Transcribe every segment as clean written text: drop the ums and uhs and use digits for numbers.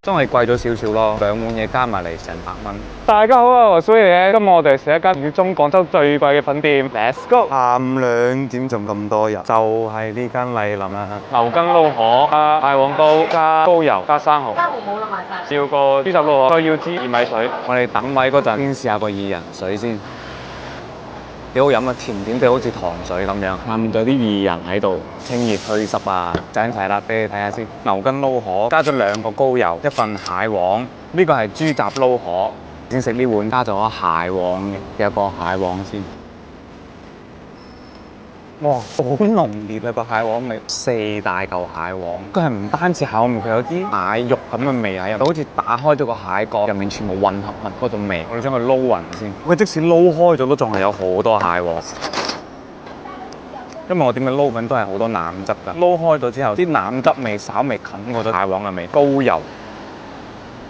真係貴咗少少咯，兩碗嘢加埋嚟成100蚊。大家好啊，我係蘇爺，今日我哋食一間粵中廣州最貴嘅粉店 ，Let's go！下午2點仲咁多人，就係呢間麗林啦。牛筋撈河加蟹黃糕加高油加生蠔，生蠔冇啦，賣晒。要個豬雜撈河，再要支薏米水。我哋等位嗰陣先試下個薏仁水先，幾好飲啊，甜甜地好似糖水咁樣。下面仲有啲薏仁喺度，清熱祛濕啊，整齊啦，俾你睇下先。牛筋撈河加咗2個高油，1份蟹黃，呢個係豬雜撈河。先食呢碗加咗蟹黃嘅，有個蟹黃先。哇，好濃烈啊個蟹黃味，4大嚿蟹黃。佢係唔單止蟹黃味，佢有啲奶肉咁嘅味喺入，好似打開咗個蟹殼，入面全部混合物嗰種味。我哋將佢撈勻先。喂，即使撈開咗都仲係有好多蟹黃。因為我點嘅撈粉都係好多腩汁㗎，撈開咗之後，啲腩汁味稍微冚過咗蟹黃嘅味。高油。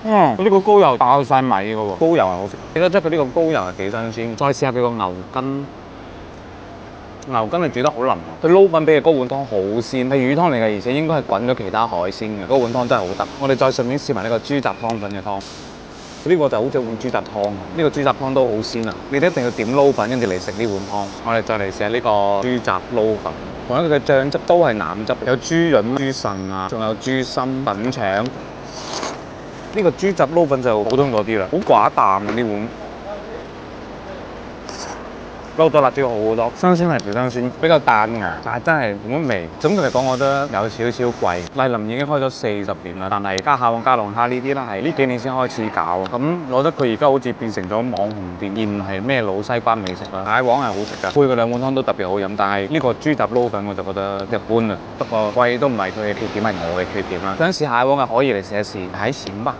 呢個高油爆晒米嘅喎，高油係好食。記得即係佢呢個高油係幾新鮮。再試下佢個牛筋，牛筋係煮得好腍，佢撈粉比嘅嗰碗湯好鮮，係魚湯嚟嘅，而且應該係滾咗其他海鮮嘅。嗰碗湯真係好得。我哋再順便試埋呢個豬雜湯粉嘅湯，呢個就好似碗豬雜湯，呢個豬雜湯都好鮮啊！你哋一定要點撈粉跟住嚟食呢碗湯。我哋再嚟試下呢個豬雜撈粉，同一個嘅醬汁都係腩汁，有豬潤、豬腎啊，仲有豬心、粉腸。呢個豬雜撈粉就普通咗啲啦，好寡淡啊呢碗。撈咗辣椒好好多，新鮮係條新鮮，比較彈牙，但係真係冇乜味。總括嚟講，我覺得有少少貴。麗林已經開咗40年啦，但係加蟹黃加龍蝦呢啲咧係呢幾年先開始搞。咁我覺得佢而家好似變成咗網紅店，而唔係咩老西關美食啦。蟹黃係好食㗎，配佢2碗湯都特別好飲。但係呢個豬雜撈粉我就覺得一般啦。不過貴都唔係佢嘅缺點，係我嘅缺點啦。想試蟹黃嘅可以嚟試一試，睇錢吧。